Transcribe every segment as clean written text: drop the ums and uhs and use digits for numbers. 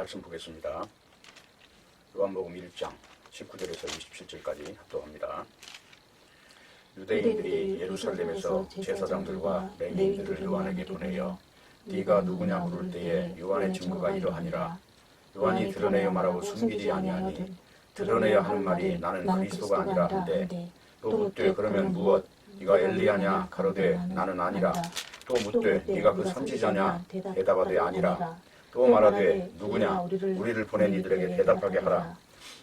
말씀 보겠습니다. 요한복음 1장 19절에서 27절까지 합독합니다. 유대인들이 예루살렘에서 제사장들과 레위인들을 요한에게 보내어 네가 누구냐 물을 때에 요한의 증거가 이러하니라. 요한이 드러내어 말하고 숨기지 아니하니 드러내야 하는 말이 나는 그리스도가 아니라 한데, 또 묻되 그러면 무엇? 네가 엘리야냐? 가로되 나는 아니라. 또 묻되 네가 그 선지자냐? 대답하되 아니라. 또 말하되 누구냐? 우리를 보낸 이들에게 대답하게 하라.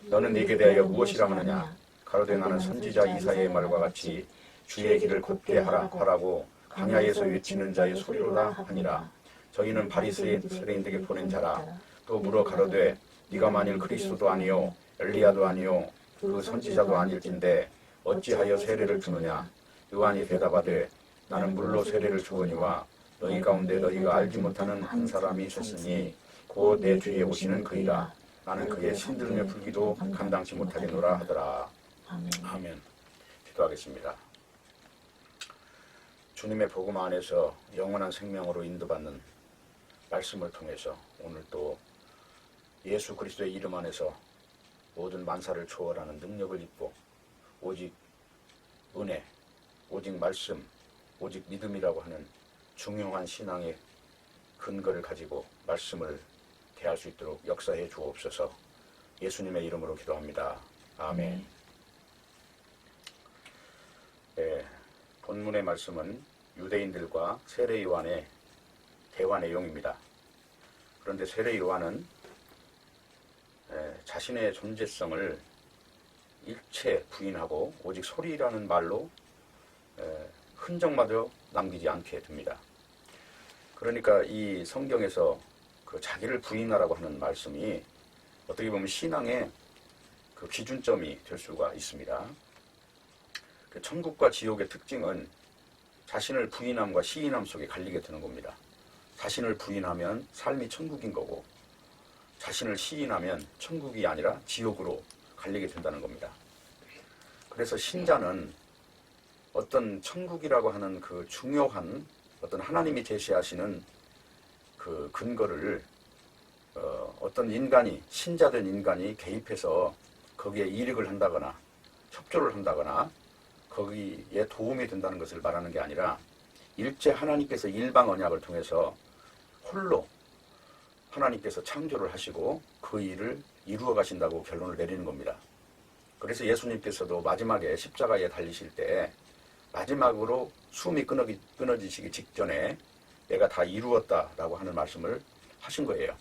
너는 네게 대하여 무엇이라 하느냐? 가로되 나는 선지자 이사야의 말과 같이 주의 길을 걷게 하라고 광야에서 외치는 자의 소리로다 하니라. 저희는 바리새인에게 보낸 자라. 또 물어 가로되 네가 만일 그리스도도 아니요 엘리야도 아니요 그 선지자도 아닐진데 어찌하여 세례를 주느냐? 요한이 대답하되 나는 물로 세례를 주거니와 너희 가운데 너희가 알지 못하는 한 사람이 있었으니 곧 내 뒤에 오시는 그이라. 나는 그의 신들음의 불기도 감당치 못하겠노라 하더라. 아멘. 기도하겠습니다. 주님의 복음 안에서 영원한 생명으로 인도받는 말씀을 통해서 오늘 또 예수 그리스도의 이름 안에서 모든 만사를 초월하는 능력을 입고 오직 은혜, 오직 말씀, 오직 믿음이라고 하는 중요한 신앙의 근거를 가지고 말씀을 대할 수 있도록 역사해 주옵소서. 예수님의 이름으로 기도합니다. 아멘. 네, 본문의 말씀은 유대인들과 세례 요한의 대화 내용입니다. 그런데 세례 요한은 자신의 존재성을 일체 부인하고 오직 소리라는 말로 흔적마저 남기지 않게 됩니다. 그러니까 이 성경에서 그 자기를 부인하라고 하는 말씀이 어떻게 보면 신앙의 그 기준점이 될 수가 있습니다. 그 천국과 지옥의 특징은 자신을 부인함과 시인함 속에 갈리게 되는 겁니다. 자신을 부인하면 삶이 천국인 거고, 자신을 시인하면 천국이 아니라 지옥으로 갈리게 된다는 겁니다. 그래서 신자는 어떤 천국이라고 하는 그 중요한 어떤 하나님이 제시하시는 그 근거를 어떤 인간이, 신자된 인간이 개입해서 거기에 이익을 한다거나 협조를 한다거나 거기에 도움이 된다는 것을 말하는 게 아니라 일제 하나님께서 일방 언약을 통해서 홀로 하나님께서 창조를 하시고 그 일을 이루어 가신다고 결론을 내리는 겁니다. 그래서 예수님께서도 마지막에 십자가에 달리실 때 마지막으로 숨이 끊어지시기 직전에 내가 다 이루었다라고 하는 말씀을 하신 거예요.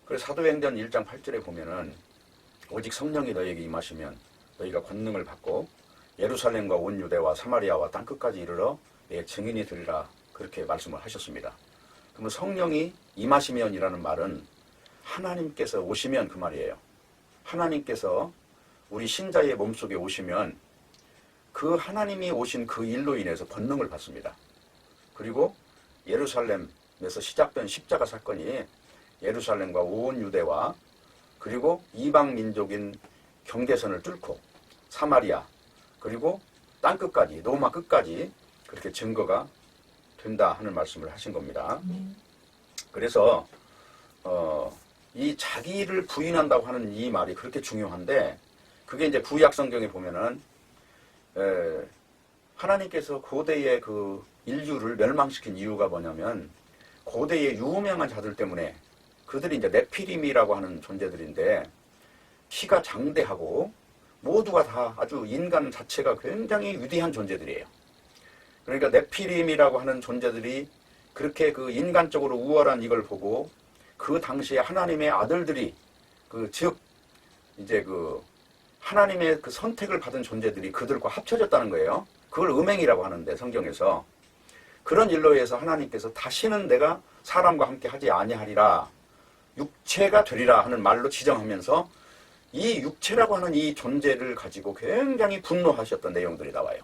그래서 사도행전 1장 8절에 보면은 오직 성령이 너에게 임하시면 너희가 권능을 받고 예루살렘과 온 유대와 사마리아와 땅끝까지 이르러 내 증인이 되리라, 그렇게 말씀을 하셨습니다. 그러면 성령이 임하시면이라는 말은 하나님께서 오시면 그 말이에요. 하나님께서 우리 신자의 몸속에 오시면 그 하나님이 오신 그 일로 인해서 권능을 받습니다. 그리고 예루살렘에서 시작된 십자가 사건이 예루살렘과 온 유대와 그리고 이방 민족인 경계선을 뚫고 사마리아 그리고 땅끝까지, 로마 끝까지 그렇게 증거가 된다 하는 말씀을 하신 겁니다. 그래서 이 자기를 부인한다고 하는 이 말이 그렇게 중요한데, 그게 이제 구약 성경에 보면은 하나님께서 고대의 그 인류를 멸망시킨 이유가 뭐냐면 고대의 유명한 자들 때문에, 그들이 이제 네피림이라고 하는 존재들인데 키가 장대하고 모두가 다 아주 인간 자체가 굉장히 위대한 존재들이에요. 그러니까 네피림이라고 하는 존재들이 그렇게 그 인간적으로 우월한 이걸 보고 그 당시에 하나님의 아들들이 즉 이제 그 하나님의 그 선택을 받은 존재들이 그들과 합쳐졌다는 거예요. 그걸 음행이라고 하는데 성경에서 그런 일로 해서 하나님께서 다시는 내가 사람과 함께 하지 아니하리라, 육체가 되리라 하는 말로 지정하면서 이 육체라고 하는 이 존재를 가지고 굉장히 분노하셨던 내용들이 나와요.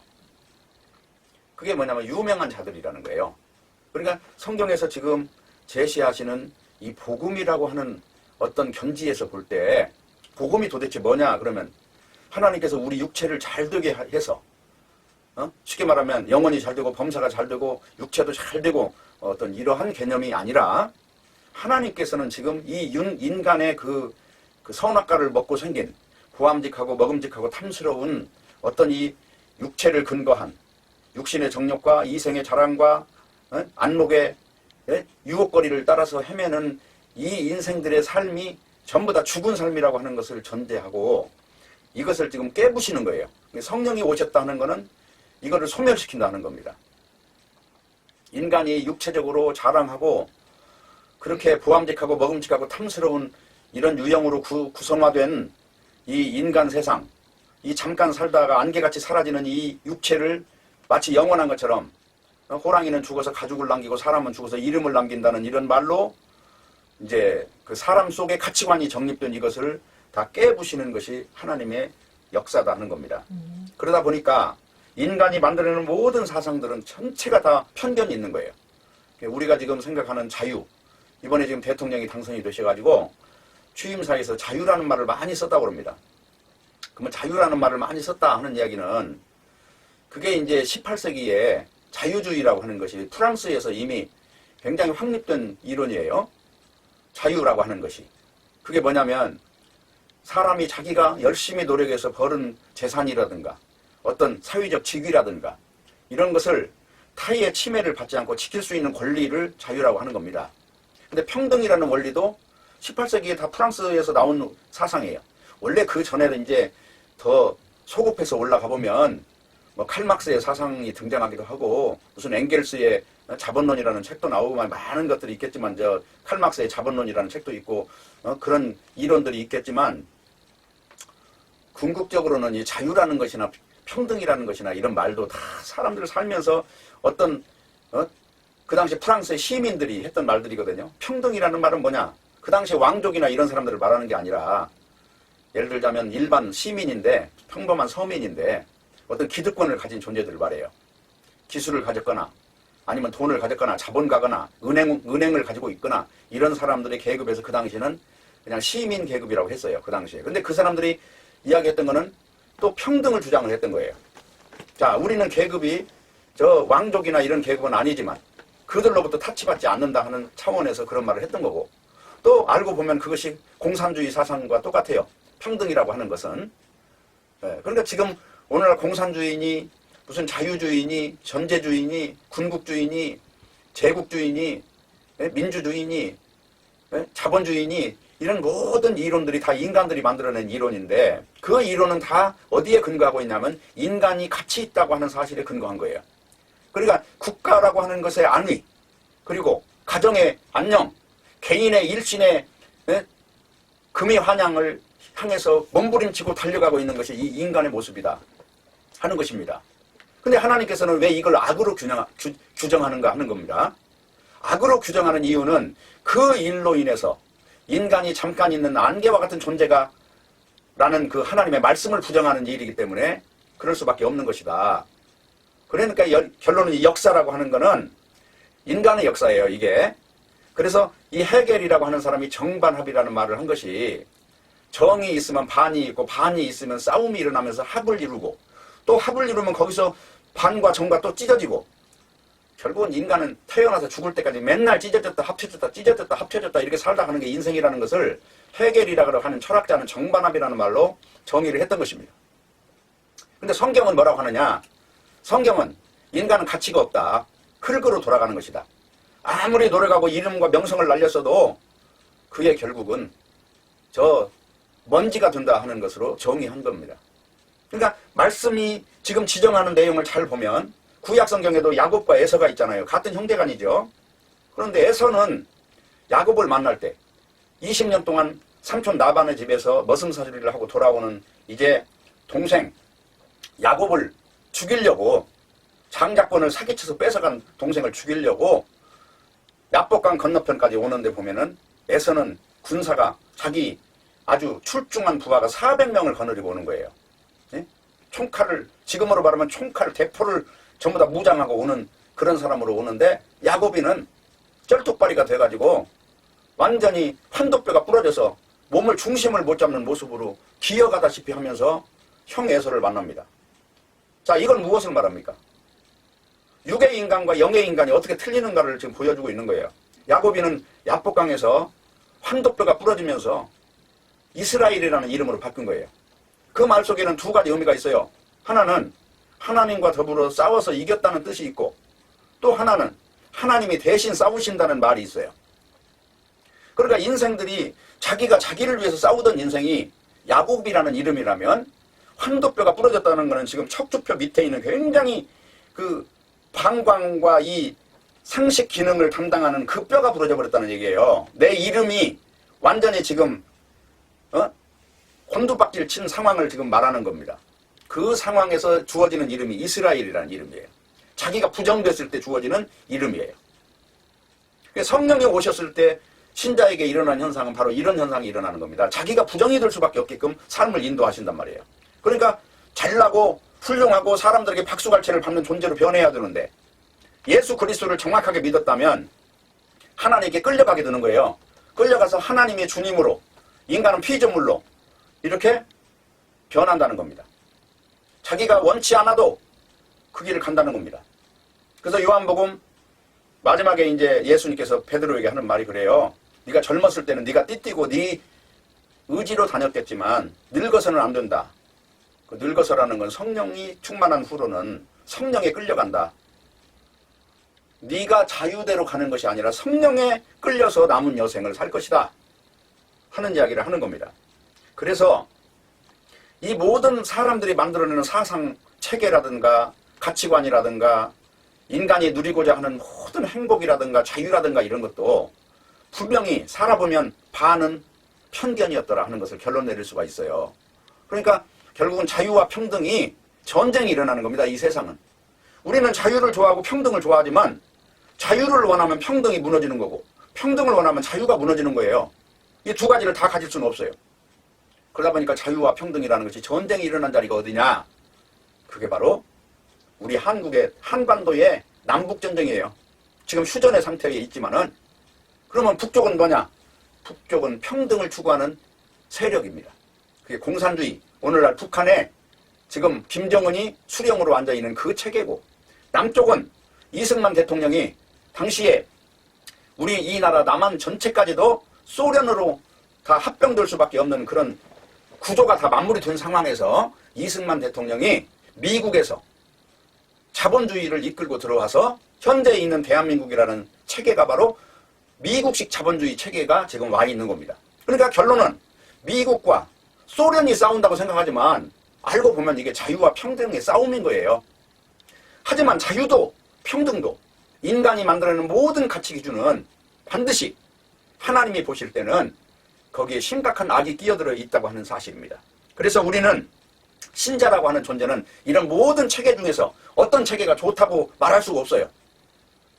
그게 뭐냐면 유명한 자들이라는 거예요. 그러니까 성경에서 지금 제시하시는 이 복음이라고 하는 어떤 견지에서 볼 때 복음이 도대체 뭐냐 그러면 하나님께서 우리 육체를 잘 되게 해서 쉽게 말하면 영혼이 잘 되고 범사가 잘 되고 육체도 잘 되고 어떤 이러한 개념이 아니라 하나님께서는 지금 이 인간의 그 선악과를 먹고 생긴 부함직하고 먹음직하고 탐스러운 어떤 이 육체를 근거한 육신의 정욕과 이생의 자랑과 안목의 유혹거리를 따라서 헤매는 이 인생들의 삶이 전부 다 죽은 삶이라고 하는 것을 전제하고 이것을 지금 깨부시는 거예요. 성령이 오셨다는 것은 이거를 소멸시킨다는 겁니다. 인간이 육체적으로 자랑하고 그렇게 부함직하고 먹음직하고 탐스러운 이런 유형으로 구성화된 이 인간 세상, 이 잠깐 살다가 안개같이 사라지는 이 육체를 마치 영원한 것처럼 호랑이는 죽어서 가죽을 남기고 사람은 죽어서 이름을 남긴다는 이런 말로 이제 그 사람 속의 가치관이 정립된 이것을 다 깨부시는 것이 하나님의 역사다 하는 겁니다. 그러다 보니까 인간이 만들어내는 모든 사상들은 전체가 다 편견이 있는 거예요. 우리가 지금 생각하는 자유, 이번에 지금 대통령이 당선이 되셔가지고 취임사에서 자유라는 말을 많이 썼다고 합니다. 그러면 자유라는 말을 많이 썼다 하는 이야기는 그게 이제 18세기에 자유주의라고 하는 것이 프랑스에서 이미 굉장히 확립된 이론이에요. 자유라고 하는 것이. 그게 뭐냐면 사람이 자기가 열심히 노력해서 벌은 재산이라든가 어떤 사회적 직위라든가 이런 것을 타의의 침해를 받지 않고 지킬 수 있는 권리를 자유라고 하는 겁니다. 근데 평등이라는 원리도 18세기에 다 프랑스에서 나온 사상이에요. 원래 그 전에는 이제 더 소급해서 올라가 보면 뭐 칼막스의 사상이 등장하기도 하고 무슨 엥겔스의 자본론이라는 책도 나오고 많은 것들이 있겠지만 저 칼막스의 자본론이라는 책도 있고 그런 이론들이 있겠지만 궁극적으로는 이 자유라는 것이나 평등이라는 것이나 이런 말도 다 사람들 살면서 어떤 그 당시 프랑스의 시민들이 했던 말들이거든요. 평등이라는 말은 뭐냐? 그 당시 왕족이나 이런 사람들을 말하는 게 아니라 예를 들자면 일반 시민인데 평범한 서민인데 어떤 기득권을 가진 존재들을 말해요. 기술을 가졌거나 아니면 돈을 가졌거나 자본가거나 은행을 가지고 있거나 이런 사람들의 계급에서 그 당시에는 그냥 시민 계급이라고 했어요. 그 당시에. 근데 그 사람들이 이야기했던 거는 또 평등을 주장을 했던 거예요. 자, 우리는 계급이 저 왕족이나 이런 계급은 아니지만 그들로부터 타치받지 않는다 하는 차원에서 그런 말을 했던 거고 또 알고 보면 그것이 공산주의 사상과 똑같아요. 평등이라고 하는 것은. 그러니까 지금 오늘날 공산주의니 무슨 자유주의니 전제주의니 군국주의니 제국주의니 민주주의니 자본주의니 이런 모든 이론들이 다 인간들이 만들어낸 이론인데 그 이론은 다 어디에 근거하고 있냐면 인간이 가치 있다고 하는 사실에 근거한 거예요. 그러니까 국가라고 하는 것의 안위 그리고 가정의 안녕 개인의 일신의 금이 환향을 향해서 몸부림치고 달려가고 있는 것이 이 인간의 모습이다 하는 것입니다. 근데 하나님께서는 왜 이걸 악으로 규정하는가 하는 겁니다. 악으로 규정하는 이유는 그 일로 인해서 인간이 잠깐 있는 안개와 같은 존재가 라는 그 하나님의 말씀을 부정하는 일이기 때문에 그럴 수밖에 없는 것이다. 그러니까 결론은 이 역사라고 하는 거는 인간의 역사예요, 이게. 그래서 이 헤겔이라고 하는 사람이 정반합이라는 말을 한 것이 정이 있으면 반이 있고 반이 있으면 싸움이 일어나면서 합을 이루고 또 합을 이루면 거기서 반과 정과 또 찢어지고 결국은 인간은 태어나서 죽을 때까지 맨날 찢어졌다 합쳐졌다 찢어졌다 합쳐졌다 이렇게 살다 가는 게 인생이라는 것을 헤겔이라고 하는 철학자는 정반합이라는 말로 정의를 했던 것입니다. 근데 성경은 뭐라고 하느냐? 성경은 인간은 가치가 없다. 흙으로 돌아가는 것이다. 아무리 노력하고 이름과 명성을 날렸어도 그의 결국은 저 먼지가 된다 하는 것으로 정의한 겁니다. 그러니까 말씀이 지금 지정하는 내용을 잘 보면 구약 성경에도 야곱과 에서가 있잖아요. 같은 형제간이죠. 그런데 에서는 야곱을 만날 때 20년 동안 삼촌 라반의 집에서 머슴살이를 하고 돌아오는 이제 동생 야곱을 죽이려고 장자권을 사기쳐서 뺏어간 동생을 죽이려고 야복강 건너편까지 오는데 보면은 에서는 군사가 자기 아주 출중한 부하가 400명을 거느리고 오는 거예요. 네? 총칼을 지금으로 말하면 총칼 대포를 전부 다 무장하고 오는 그런 사람으로 오는데 야곱이는 쩔뚝발이가 돼가지고 완전히 환도뼈가 부러져서 몸을 중심을 못 잡는 모습으로 기어가다시피 하면서 형 에서를 만납니다. 자, 이건 무엇을 말합니까? 육의 인간과 영의 인간이 어떻게 틀리는가를 지금 보여주고 있는 거예요. 야곱이는 야복강에서 환도뼈가 부러지면서 이스라엘이라는 이름으로 바꾼 거예요. 그 말 속에는 두 가지 의미가 있어요. 하나는 하나님과 더불어 싸워서 이겼다는 뜻이 있고, 또 하나는 하나님이 대신 싸우신다는 말이 있어요. 그러니까 인생들이 자기가 자기를 위해서 싸우던 인생이 야곱이라는 이름이라면, 환도뼈가 부러졌다는 것은 지금 척추뼈 밑에 있는 굉장히 그 방광과 이 상식 기능을 담당하는 그 뼈가 부러져 버렸다는 얘기예요. 내 이름이 완전히 지금 곤두박질 친 상황을 지금 말하는 겁니다. 그 상황에서 주어지는 이름이 이스라엘이라는 이름이에요. 자기가 부정됐을 때 주어지는 이름이에요. 성령이 오셨을 때 신자에게 일어난 현상은 바로 이런 현상이 일어나는 겁니다. 자기가 부정이 될 수밖에 없게끔 삶을 인도하신단 말이에요. 그러니까 잘나고 훌륭하고 사람들에게 박수갈채를 받는 존재로 변해야 되는데, 예수 그리스도를 정확하게 믿었다면 하나님께 끌려가게 되는 거예요. 끌려가서 하나님의 주님으로, 인간은 피조물로 이렇게 변한다는 겁니다. 자기가 원치 않아도 그 길을 간다는 겁니다. 그래서 요한복음 마지막에 이제 예수님께서 베드로에게 하는 말이 그래요. 네가 젊었을 때는 네가 띠띠고 네 의지로 다녔겠지만 늙어서는 안 된다. 그 늙어서라는 건 성령이 충만한 후로는 성령에 끌려간다. 네가 자유대로 가는 것이 아니라 성령에 끌려서 남은 여생을 살 것이다 하는 이야기를 하는 겁니다. 그래서 이 모든 사람들이 만들어내는 사상 체계라든가 가치관이라든가 인간이 누리고자 하는 모든 행복이라든가 자유라든가 이런 것도 분명히 살아보면 반은 편견이었더라 하는 것을 결론 내릴 수가 있어요. 그러니까 결국은 자유와 평등이 전쟁이 일어나는 겁니다. 이 세상은. 우리는 자유를 좋아하고 평등을 좋아하지만 자유를 원하면 평등이 무너지는 거고, 평등을 원하면 자유가 무너지는 거예요. 이 두 가지를 다 가질 수는 없어요. 그러다 보니까 자유와 평등이라는 것이 전쟁이 일어난 자리가 어디냐? 그게 바로 우리 한국의 한반도의 남북전쟁이에요. 지금 휴전의 상태에 있지만은, 그러면 북쪽은 뭐냐? 북쪽은 평등을 추구하는 세력입니다. 그게 공산주의, 오늘날 북한에 지금 김정은이 수령으로 앉아있는 그 체계고, 남쪽은 이승만 대통령이 당시에 우리 이 나라 남한 전체까지도 소련으로 다 합병될 수밖에 없는 그런 구조가 다 마무리 된 상황에서 이승만 대통령이 미국에서 자본주의를 이끌고 들어와서 현재 있는 대한민국이라는 체계가 바로 미국식 자본주의 체계가 지금 와 있는 겁니다. 그러니까 결론은 미국과 소련이 싸운다고 생각하지만 알고 보면 이게 자유와 평등의 싸움인 거예요. 하지만 자유도 평등도 인간이 만들어내는 모든 가치 기준은 반드시 하나님이 보실 때는 거기에 심각한 악이 끼어들어 있다고 하는 사실입니다. 그래서 우리는 신자라고 하는 존재는 이런 모든 체계 중에서 어떤 체계가 좋다고 말할 수가 없어요.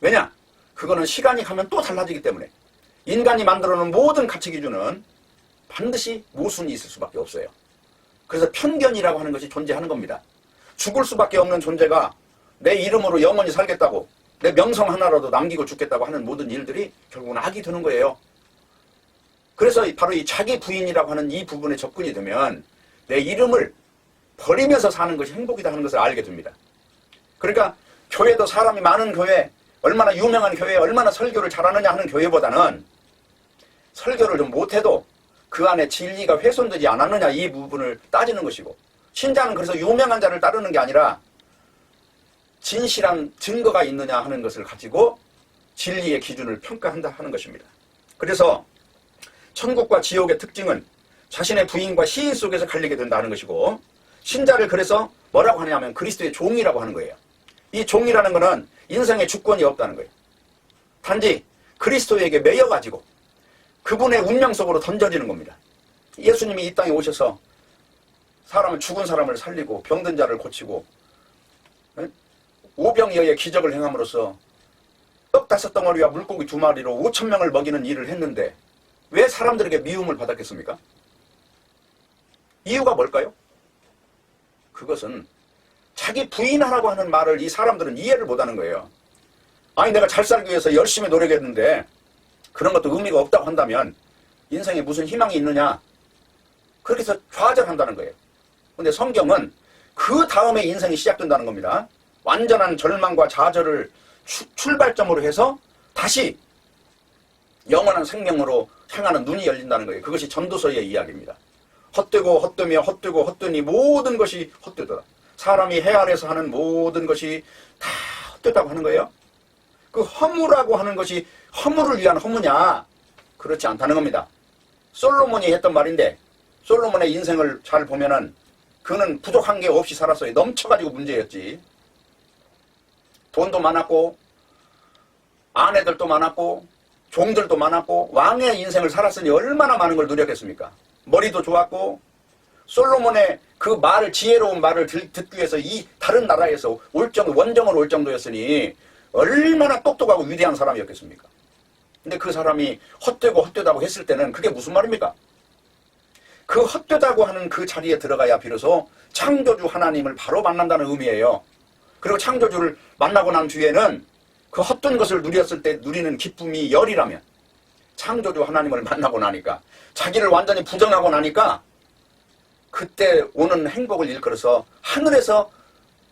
왜냐? 그거는 시간이 가면 또 달라지기 때문에 인간이 만들어놓은 모든 가치 기준은 반드시 모순이 있을 수밖에 없어요. 그래서 편견이라고 하는 것이 존재하는 겁니다. 죽을 수밖에 없는 존재가 내 이름으로 영원히 살겠다고, 내 명성 하나라도 남기고 죽겠다고 하는 모든 일들이 결국은 악이 되는 거예요. 그래서 바로 이 자기 부인이라고 하는 이 부분에 접근이 되면 내 이름을 버리면서 사는 것이 행복이다 하는 것을 알게 됩니다. 그러니까 교회도 사람이 많은 교회, 얼마나 유명한 교회, 얼마나 설교를 잘하느냐 하는 교회보다는 설교를 좀 못해도 그 안에 진리가 훼손되지 않았느냐 이 부분을 따지는 것이고, 신자는 그래서 유명한 자를 따르는 게 아니라 진실한 증거가 있느냐 하는 것을 가지고 진리의 기준을 평가한다 하는 것입니다. 그래서 천국과 지옥의 특징은 자신의 부인과 시인 속에서 갈리게 된다는 것이고, 신자를 그래서 뭐라고 하냐면 그리스도의 종이라고 하는 거예요. 이 종이라는 것은 인생의 주권이 없다는 거예요. 단지 그리스도에게 매여가지고 그분의 운명 속으로 던져지는 겁니다. 예수님이 이 땅에 오셔서 사람을, 죽은 사람을 살리고 병든 자를 고치고 오병이어의 기적을 행함으로써 떡 5덩어리와 물고기 2마리로 5,000명을 먹이는 일을 했는데 왜 사람들에게 미움을 받았겠습니까? 이유가 뭘까요? 그것은 자기 부인하라고 하는 말을 이 사람들은 이해를 못하는 거예요. 아니 내가 잘 살기 위해서 열심히 노력했는데 그런 것도 의미가 없다고 한다면 인생에 무슨 희망이 있느냐, 그렇게 해서 좌절한다는 거예요. 근데 성경은 그 다음에 인생이 시작된다는 겁니다. 완전한 절망과 좌절을 출발점으로 해서 다시 영원한 생명으로 향하는 눈이 열린다는 거예요. 그것이 전도서의 이야기입니다. 헛되고 헛되며 헛되고 헛되니 모든 것이 헛되더라. 사람이 해 아래서 하는 모든 것이 다 헛되다고 하는 거예요. 그 허무라고 하는 것이 허무를 위한 허무냐? 그렇지 않다는 겁니다. 솔로몬이 했던 말인데 솔로몬의 인생을 잘 보면은 그는 부족한 게 없이 살았어요. 넘쳐가지고 문제였지. 돈도 많았고 아내들도 많았고 종들도 많았고 왕의 인생을 살았으니 얼마나 많은 걸 누렸겠습니까? 머리도 좋았고 솔로몬의 그 말을 지혜로운 말을 듣기 위해서 이 다른 나라에서 원정을 올 정도였으니 얼마나 똑똑하고 위대한 사람이었겠습니까? 근데 그 사람이 헛되고 헛되다고 했을 때는 그게 무슨 말입니까? 그 헛되다고 하는 그 자리에 들어가야 비로소 창조주 하나님을 바로 만난다는 의미예요. 그리고 창조주를 만나고 난 뒤에는 그 헛된 것을 누렸을 때 누리는 기쁨이 열이라면 창조주 하나님을 만나고 나니까 자기를 완전히 부정하고 나니까 그때 오는 행복을 일컬어서 하늘에서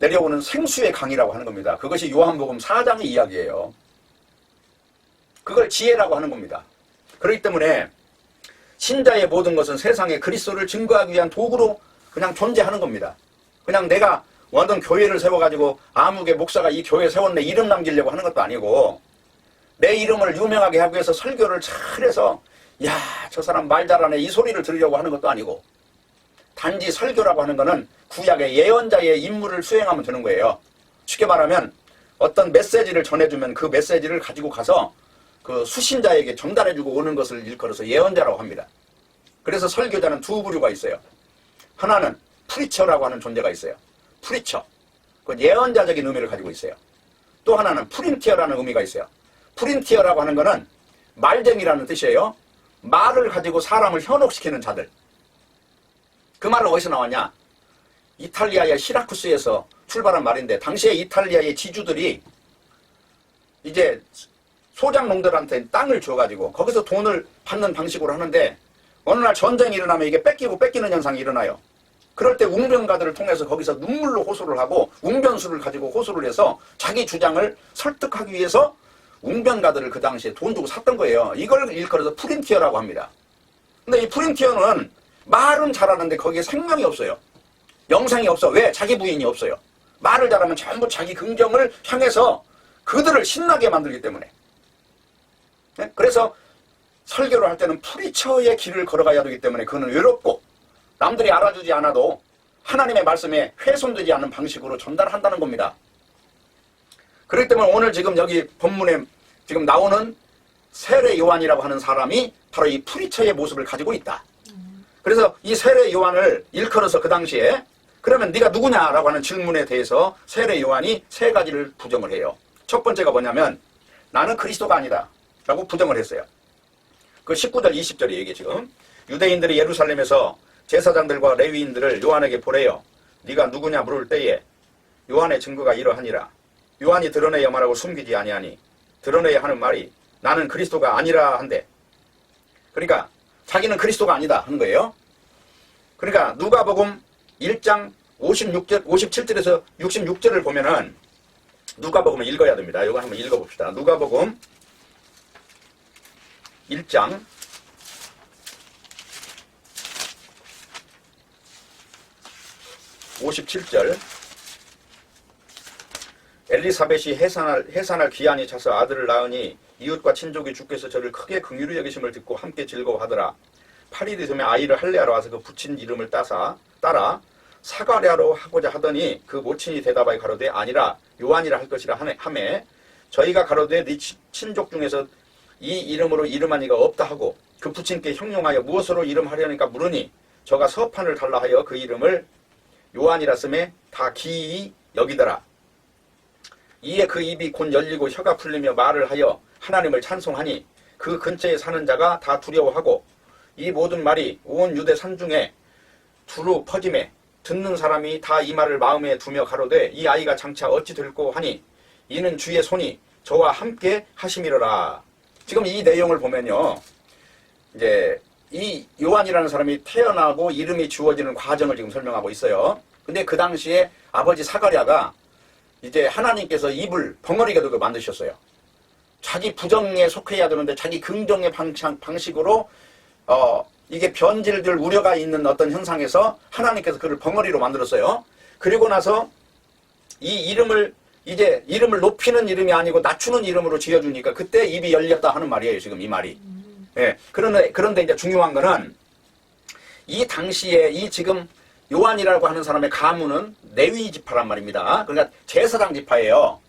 내려오는 생수의 강이라고 하는 겁니다. 그것이 요한복음 4장의 이야기예요. 그걸 지혜라고 하는 겁니다. 그렇기 때문에 신자의 모든 것은 세상에 그리스도를 증거하기 위한 도구로 그냥 존재하는 겁니다. 그냥 내가 완전 교회를 세워가지고 아무개 목사가 이 교회 세웠네 이름 남기려고 하는 것도 아니고 내 이름을 유명하게 하기 위해서 설교를 잘해서 야, 저 사람 말 잘하네 이 소리를 들으려고 하는 것도 아니고 단지 설교라고 하는 것은 구약의 예언자의 임무를 수행하면 되는 거예요. 쉽게 말하면 어떤 메시지를 전해주면 그 메시지를 가지고 가서 그 수신자에게 전달해주고 오는 것을 일컬어서 예언자라고 합니다. 그래서 설교자는 두 부류가 있어요. 하나는 프리처라고 하는 존재가 있어요. 프리처. 그 예언자적인 의미를 가지고 있어요. 또 하나는 프린티어라는 의미가 있어요. 프린티어라고 하는 것은 말쟁이라는 뜻이에요. 말을 가지고 사람을 현혹시키는 자들. 그 말은 어디서 나왔냐? 이탈리아의 시라쿠스에서 출발한 말인데 당시에 이탈리아의 지주들이 이제 소작농들한테 땅을 줘가지고 거기서 돈을 받는 방식으로 하는데 어느 날 전쟁이 일어나면 이게 뺏기는 현상이 일어나요. 그럴 때 웅변가들을 통해서 거기서 눈물로 호소를 하고 웅변수를 가지고 호소를 해서 자기 주장을 설득하기 위해서 웅변가들을 그 당시에 돈 주고 샀던 거예요. 이걸 일컬어서 프린티어라고 합니다. 근데 이 프린티어는 말은 잘하는데 거기에 생명이 없어요. 영상이 없어. 왜? 자기 부인이 없어요. 말을 잘하면 전부 자기 긍정을 향해서 그들을 신나게 만들기 때문에. 네? 그래서 설교를 할 때는 프리처의 길을 걸어가야 되기 때문에 그는 외롭고 남들이 알아주지 않아도 하나님의 말씀에 훼손되지 않는 방식으로 전달한다는 겁니다. 그렇기 때문에 오늘 지금 여기 본문에 지금 나오는 세례 요한이라고 하는 사람이 바로 이 프리처의 모습을 가지고 있다. 그래서 이 세례 요한을 일컬어서 그 당시에 그러면 네가 누구냐라고 하는 질문에 대해서 세례 요한이 세 가지를 부정을 해요. 첫 번째가 뭐냐면 나는 그리스도가 아니다 라고 부정을 했어요. 그 19절 20절이 얘기 지금 유대인들이 예루살렘에서 제사장들과 레위인들을 요한에게 보내요. 네가 누구냐 물을 때에 요한의 증거가 이러하니라. 요한이 드러내야 말하고 숨기지 아니하니 드러내야 하는 말이 나는 그리스도가 아니라 한데 그러니까 자기는 그리스도가 아니다 하는 거예요. 그러니까 누가복음 1장 57절에서 66절을 보면은 누가복음을 읽어야 됩니다. 이거 한번 읽어봅시다. 누가복음 1장 57절 엘리사벳이 해산할 기한이 차서 아들을 낳으니 이웃과 친족이 주께서 저를 크게 긍휼히 여기심을 듣고 함께 즐거워하더라. 8일이 되면 아이를 할례하러 와서 그 붙인 이름을 따라 사가랴로 하고자 하더니 그 모친이 대답하여 가로되 아니라 요한이라 할 것이라 하매 저희가 가로되 네 친족 중에서 이 이름으로 이름한 이가 없다 하고 그 부친께 형용하여 무엇으로 이름하려니까 물으니 저가 서판을 달라 하여 그 이름을 요한이라 쓰매 다 기이 여기더라. 이에 그 입이 곧 열리고 혀가 풀리며 말을 하여 하나님을 찬송하니 그 근처에 사는 자가 다 두려워하고 이 모든 말이 온 유대 산중에 두루 퍼짐에 듣는 사람이 다 이 말을 마음에 두며 가로되 이 아이가 장차 어찌 될꼬 하니 이는 주의 손이 저와 함께 하심이로라. 지금 이 내용을 보면요. 이제 이 요한이라는 사람이 태어나고 이름이 주어지는 과정을 지금 설명하고 있어요. 근데 그 당시에 아버지 사가랴가 이제 하나님께서 입을 벙어리가 되게 만드셨어요. 자기 부정에 속해야 되는데 자기 긍정의 방식으로 이게 변질될 우려가 있는 어떤 현상에서 하나님께서 그를 벙어리로 만들었어요. 그리고 나서 이 이름을 이제 이름을 높이는 이름이 아니고 낮추는 이름으로 지어주니까 그때 입이 열렸다 하는 말이에요. 지금 이 말이. 예. 그런데 이제 중요한 거는 이 당시에 이 지금 요한이라고 하는 사람의 가문은 레위 지파란 말입니다. 그러니까 제사장 지파예요.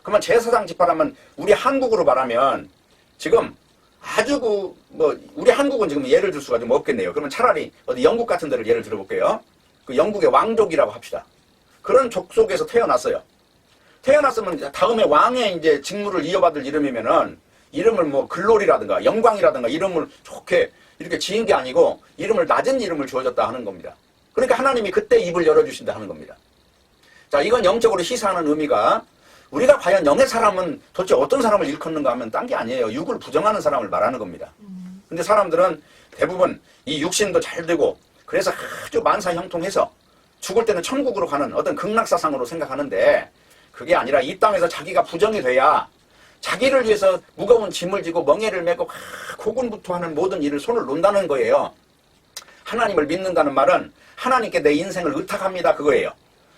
그러면 제사장 지파라면 우리 한국으로 말하면 지금 아주 우리 한국은 지금 예를 들 수가 좀 없겠네요. 그러면 차라리 어디 영국 같은 데를 예를 들어볼게요. 그 영국의 왕족이라고 합시다. 그런 족속에서 태어났어요. 태어났으면 다음에 왕의 이제 직무를 이어받을 이름이면은 이름을 뭐 글로리라든가 영광이라든가 이름을 좋게 이렇게 지은 게 아니고 이름을 낮은 이름을 주어졌다 하는 겁니다. 그러니까 하나님이 그때 입을 열어주신다 하는 겁니다. 자, 이건 영적으로 시사하는 의미가 우리가 과연 영의 사람은 도대체 어떤 사람을 일컫는가 하면 딴 게 아니에요. 육을 부정하는 사람을 말하는 겁니다. 근데 사람들은 대부분 이 육신도 잘 되고 그래서 아주 만사형통해서 죽을 때는 천국으로 가는 어떤 극락사상으로 생각하는데 그게 아니라 이 땅에서 자기가 부정이 돼야 자기를 위해서 무거운 짐을 지고 멍에를 메고 고군분투하는 모든 일을 손을 놓는다는 거예요. 하나님을 믿는다는 말은 하나님께 내 인생을 의탁합니다 그거예요.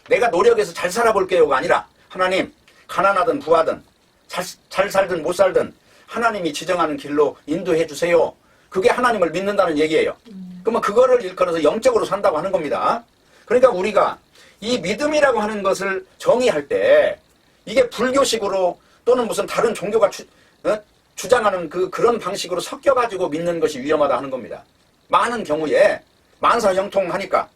내가 노력해서 잘 살아볼게요가 아니라 하나님 가난하든 부하든 잘 살든 못 살든 하나님이 지정하는 길로 인도해 주세요. 그게 하나님을 믿는다는 얘기예요. 그러면 그거를 일컬어서 영적으로 산다고 하는 겁니다. 그러니까 우리가 이 믿음이라고 하는 것을 정의할 때 이게 불교식으로 또는 무슨 다른 종교가 주장하는 그런 방식으로 섞여가지고 믿는 것이 위험하다 하는 겁니다. 많은 경우에 만사형통하니까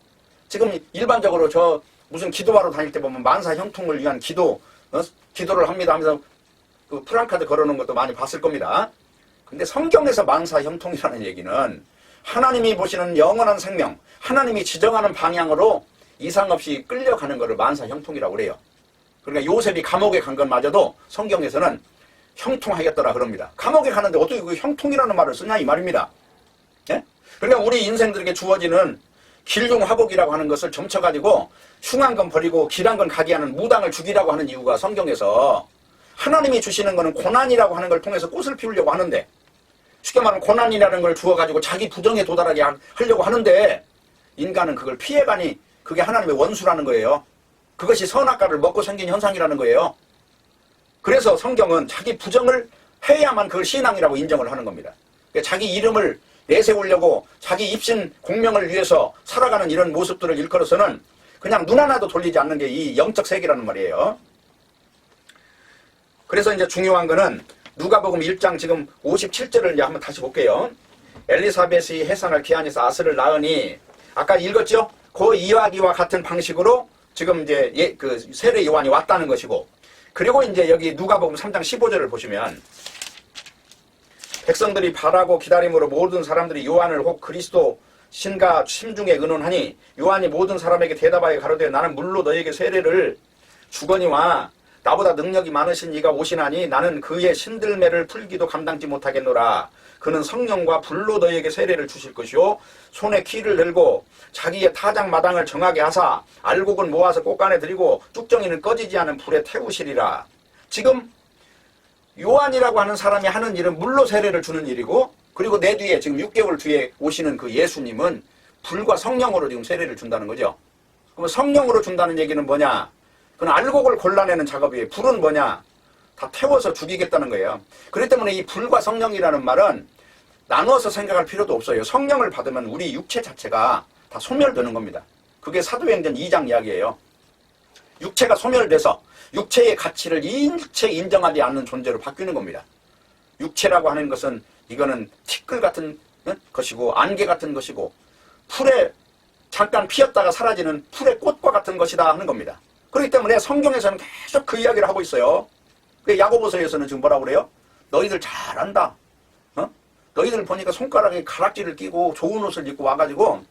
지금 일반적으로 저 무슨 기도하러 다닐 때 보면 만사형통을 위한 기도를 합니다 하면서 그 프랑카드 걸어놓은 것도 많이 봤을 겁니다. 근데 성경에서 만사형통이라는 얘기는 하나님이 보시는 영원한 생명, 하나님이 지정하는 방향으로 이상 없이 끌려가는 것을 만사형통이라고 그래요. 그러니까 요셉이 감옥에 간 것마저도 성경에서는 형통하였더라 그럽니다. 감옥에 가는데 어떻게 그 형통이라는 말을 쓰냐 이 말입니다. 예? 그러니까 우리 인생들에게 주어지는 길흉화복이라고 하는 것을 점쳐가지고 흉한 건 버리고 길한 건 가게 하는 무당을 죽이라고 하는 이유가 성경에서 하나님이 주시는 거는 고난이라고 하는 걸 통해서 꽃을 피우려고 하는데 쉽게 말하면 고난이라는 걸 주어가지고 자기 부정에 도달하게 하려고 하는데 인간은 그걸 피해가니 그게 하나님의 원수라는 거예요. 그것이 선악과를 먹고 생긴 현상이라는 거예요. 그래서 성경은 자기 부정을 해야만 그걸 신앙이라고 인정을 하는 겁니다. 그러니까 자기 이름을 내세우려고 자기 입신 공명을 위해서 살아가는 이런 모습들을 일컬어서는 그냥 눈 하나도 돌리지 않는 게 이 영적 세계라는 말이에요. 그래서 이제 중요한 거는 누가복음 1장 지금 57절을 이제 한번 다시 볼게요. 엘리사벳이 해산할 기한에서 아스를 낳으니 아까 읽었죠? 그 이야기와 같은 방식으로 지금 이제 그 세례 요한이 왔다는 것이고 그리고 이제 여기 누가복음 3장 15절을 보시면 백성들이 바라고 기다림으로 모든 사람들이 요한을 혹 그리스도 신가 심중에 의논하니 요한이 모든 사람에게 대답하여 가로되 나는 물로 너에게 세례를 주거니와 나보다 능력이 많으신 이가 오시나니 나는 그의 신들매를 풀기도 감당지 못하겠노라. 그는 성령과 불로 너에게 세례를 주실 것이요 손에 키를 들고 자기의 타작 마당을 정하게 하사 알곡은 모아서 꽃간에 들이고 쭉정이는 꺼지지 않은 불에 태우시리라. 지금 요한이라고 하는 사람이 하는 일은 물로 세례를 주는 일이고 그리고 내 뒤에 지금 6개월 뒤에 오시는 그 예수님은 불과 성령으로 지금 세례를 준다는 거죠. 그러면 성령으로 준다는 얘기는 뭐냐? 그건 알곡을 골라내는 작업이에요. 불은 뭐냐? 다 태워서 죽이겠다는 거예요. 그렇기 때문에 이 불과 성령이라는 말은 나누어서 생각할 필요도 없어요. 성령을 받으면 우리 육체 자체가 다 소멸되는 겁니다. 그게 사도행전 2장 이야기예요. 육체가 소멸돼서 육체의 가치를 일체 인정하지 않는 존재로 바뀌는 겁니다. 육체라고 하는 것은 이거는 티끌 같은 것이고 안개 같은 것이고 풀에 잠깐 피었다가 사라지는 풀의 꽃과 같은 것이다 하는 겁니다. 그렇기 때문에 성경에서는 계속 그 이야기를 하고 있어요. 그 야고보서에서는 지금 뭐라고 그래요? 너희들 잘한다. 너희들 보니까 손가락에 가락지를 끼고 좋은 옷을 입고 와가지고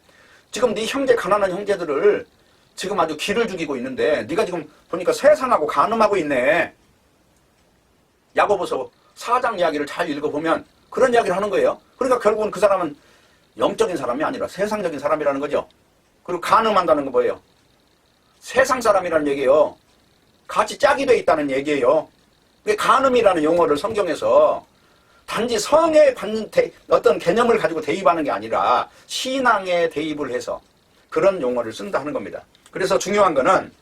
지금 네 형제 가난한 형제들을 지금 아주 기를 죽이고 있는데 네가 지금 보니까 세상하고 간음하고 있네. 야고보서 4장 이야기를 잘 읽어보면 그런 이야기를 하는 거예요. 그러니까 결국은 그 사람은 영적인 사람이 아니라 세상적인 사람이라는 거죠. 그리고 간음한다는 건 뭐예요? 세상 사람이라는 얘기예요. 같이 짝이 돼 있다는 얘기예요. 간음이라는 용어를 성경에서 단지 성에 받는 어떤 개념을 가지고 대입하는 게 아니라 신앙에 대입을 해서 그런 용어를 쓴다 하는 겁니다. 그래서 중요한 거는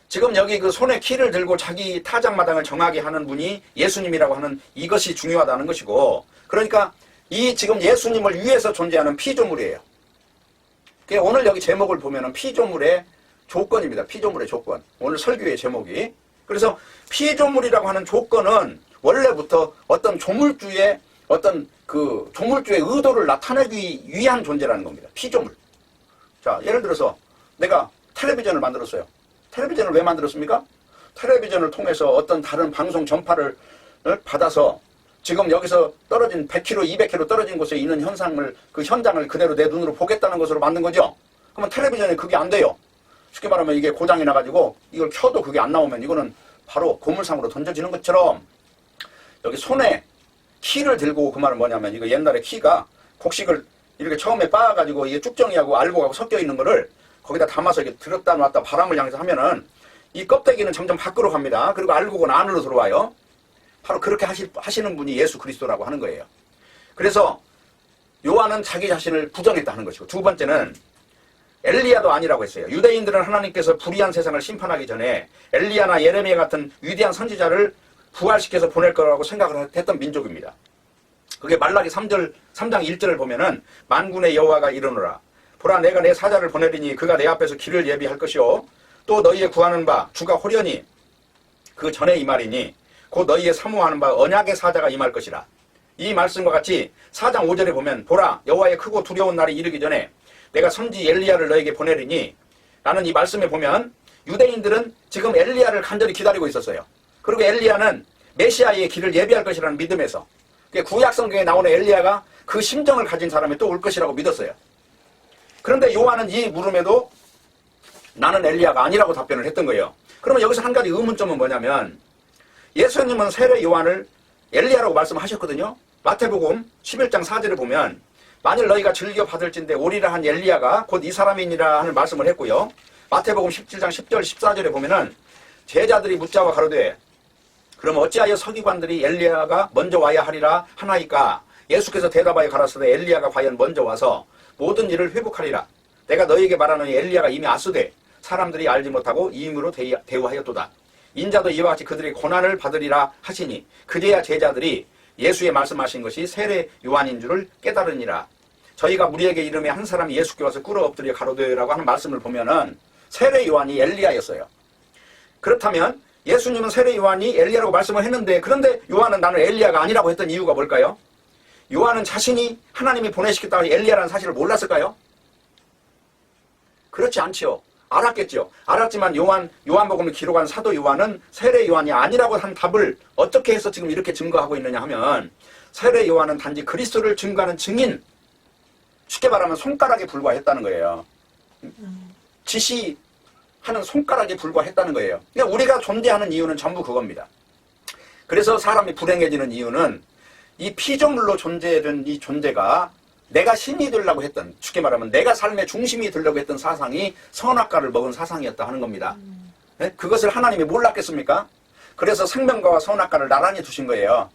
지금 여기 그 손에 키를 들고 자기 타작마당을 정하게 하는 분이 예수님이라고 하는 이것이 중요하다는 것이고, 그러니까 이 지금 예수님을 위해서 존재하는 피조물이에요. 오늘 여기 제목을 보면은 피조물의 조건입니다. 피조물의 조건. 오늘 설교의 제목이. 그래서 피조물이라고 하는 조건은 원래부터 어떤 조물주의 그 조물주의 의도를 나타내기 위한 존재라는 겁니다. 피조물. 자, 예를 들어서 내가 텔레비전을 만들었어요. 텔레비전을 왜 만들었습니까? 텔레비전을 통해서 어떤 다른 방송 전파를 받아서 지금 여기서 떨어진 100km, 200km 떨어진 곳에 있는 그 현장을 그대로 내 눈으로 보겠다는 것으로 만든 거죠. 그러면 텔레비전에 그게 안 돼요. 쉽게 말하면 이게 고장이 나가지고 이걸 켜도 그게 안 나오면 이거는 바로 고물상으로 던져지는 것처럼 여기 손에 키를 들고 그 말은 뭐냐면 이거 옛날에 키가 곡식을 이렇게 처음에 빻아가지고 이게 쭉정이하고 알곡하고 섞여 있는 거를 거기다 담아서 이렇게 들었다 놨다 바람을 향해서 하면은 이 껍데기는 점점 밖으로 갑니다. 그리고 알곡은 안으로 들어와요. 바로 그렇게 하시는 분이 예수 그리스도라고 하는 거예요. 그래서 요한은 자기 자신을 부정했다 하는 것이고, 두 번째는 엘리야도 아니라고 했어요. 유대인들은 하나님께서 불의한 세상을 심판하기 전에 엘리야나 예레미야 같은 위대한 선지자를 부활시켜서 보낼 거라고 생각을 했던 민족입니다. 그게 말라기 3장 1절을 보면은 만군의 여호와가 이르노라. 보라, 내가 내 사자를 보내리니 그가 내 앞에서 길을 예비할 것이요 또 너희의 구하는 바 주가 호련히 그 전에 이 말이니 곧 너희의 사모하는 바 언약의 사자가 임할 것이라. 이 말씀과 같이 4장 5절에 보면 보라, 여호와의 크고 두려운 날이 이르기 전에 내가 선지 엘리야를 너에게 보내리니 라는 이 말씀에 보면 유대인들은 지금 엘리야를 간절히 기다리고 있었어요. 그리고 엘리야는 메시아의 길을 예비할 것이라는 믿음에서, 구약 성경에 나오는 엘리야가 그 심정을 가진 사람이 또 올 것이라고 믿었어요. 그런데 요한은 이 물음에도 나는 엘리야가 아니라고 답변을 했던 거예요. 그러면 여기서 한 가지 의문점은 뭐냐면 예수님은 세례 요한을 엘리야라고 말씀하셨거든요. 마태복음 11장 4절에 보면 만일 너희가 즐겨 받을진대 오리라 한 엘리야가 곧 이 사람이니라 하는 말씀을 했고요. 마태복음 17장 10절 14절에 보면은 제자들이 묻자와 가로되 그럼 어찌하여 서기관들이 엘리야가 먼저 와야 하리라 하나이까? 예수께서 대답하여 가라사대 엘리야가 과연 먼저 와서 모든 일을 회복하리라. 내가 너희에게 말하노니 엘리야가 이미 아수되 사람들이 알지 못하고 이임으로 대우하였도다. 인자도 이와 같이 그들의 고난을 받으리라 하시니 그제야 제자들이 예수의 말씀하신 것이 세례 요한인 줄을 깨달으니라. 저희가 우리에게 이름에 한 사람이 예수께 와서 꿇어 엎드려 가로되라고 하는 말씀을 보면은 세례 요한이 엘리야였어요. 그렇다면 예수님은 세례 요한이 엘리야라고 말씀을 했는데, 그런데 요한은 나는 엘리야가 아니라고 했던 이유가 뭘까요? 요한은 자신이 하나님이 보내시겠다고 엘리야라는 사실을 몰랐을까요? 그렇지 않지요. 알았겠죠. 알았지만 요한복음을 기록한 사도 요한은 세례 요한이 아니라고 한 답을 어떻게 해서 지금 이렇게 증거하고 있느냐 하면 세례 요한은 단지 그리스도를 증거하는 증인, 쉽게 말하면 손가락에 불과했다는 거예요. 지시하는 손가락에 불과했다는 거예요. 그러니까 우리가 존재하는 이유는 전부 그겁니다. 그래서 사람이 불행해지는 이유는 이 피조물로 존재된 이 존재가 내가 신이 되려고 했던, 쉽게 말하면 내가 삶의 중심이 되려고 했던 사상이 선악과를 먹은 사상이었다 하는 겁니다. 네? 그것을 하나님이 몰랐겠습니까? 그래서 생명과와 선악과를 나란히 두신 거예요.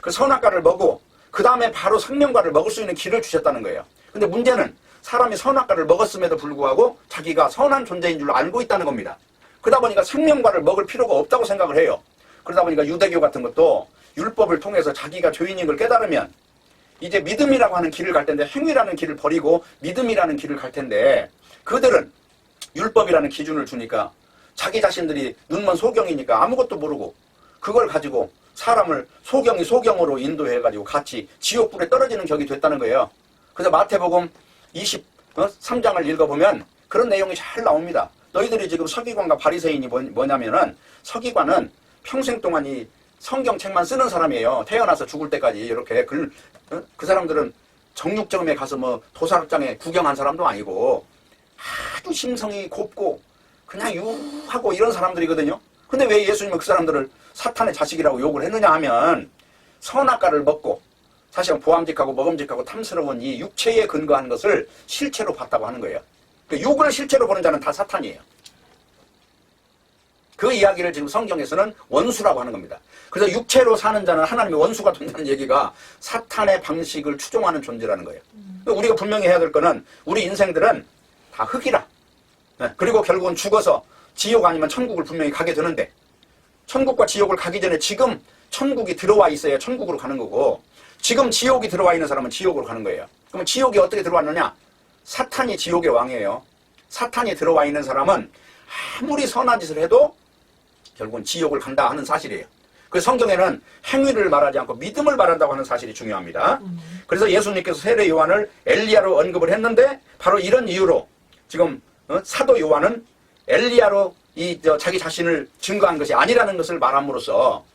그 선악과를 먹고 그 다음에 바로 생명과를 먹을 수 있는 길을 주셨다는 거예요. 근데 문제는 사람이 선악과를 먹었음에도 불구하고 자기가 선한 존재인 줄 알고 있다는 겁니다. 그러다 보니까 생명과를 먹을 필요가 없다고 생각을 해요. 그러다 보니까 유대교 같은 것도 율법을 통해서 자기가 죄인인 걸 깨달으면 이제 믿음이라고 하는 길을 갈 텐데, 행위라는 길을 버리고 믿음이라는 길을 갈 텐데, 그들은 율법이라는 기준을 주니까 자기 자신들이 눈먼 소경이니까 아무것도 모르고 그걸 가지고 사람을 소경이 소경으로 인도해가지고 같이 지옥불에 떨어지는 격이 됐다는 거예요. 그래서 마태복음 23장을 읽어보면 그런 내용이 잘 나옵니다. 너희들이 지금 서기관과 바리새인이 뭐냐면은, 서기관은 평생 동안 이 성경책만 쓰는 사람이에요. 태어나서 죽을 때까지 이렇게 그 사람들은 정육점에 가서 뭐 도살장에 구경한 사람도 아니고 아주 심성이 곱고 그냥 유하고 이런 사람들이거든요. 근데 왜 예수님은 그 사람들을 사탄의 자식이라고 욕을 했느냐 하면 선악과를 먹고 사실은 보암직하고 먹음직하고 탐스러운 이 육체에 근거한 것을 실체로 봤다고 하는 거예요. 그 육을 실체로 보는 자는 다 사탄이에요. 그 이야기를 지금 성경에서는 원수라고 하는 겁니다. 그래서 육체로 사는 자는 하나님의 원수가 된다는 얘기가 사탄의 방식을 추종하는 존재라는 거예요. 우리가 분명히 해야 될 거는 우리 인생들은 다 흙이라. 그리고 결국은 죽어서 지옥 아니면 천국을 분명히 가게 되는데 천국과 지옥을 가기 전에 지금 천국이 들어와 있어야 천국으로 가는 거고 지금 지옥이 들어와 있는 사람은 지옥으로 가는 거예요. 그러면 지옥이 어떻게 들어왔느냐? 사탄이 지옥의 왕이에요. 사탄이 들어와 있는 사람은 아무리 선한 짓을 해도 결국은 지옥을 간다 하는 사실이에요. 그래서 성경에는 행위를 말하지 않고 믿음을 말한다고 하는 사실이 중요합니다. 그래서 예수님께서 세례 요한을 엘리야로 언급을 했는데 바로 이런 이유로 지금 사도 요한은 엘리야로 자기 자신을 증거한 것이 아니라는 것을 말함으로써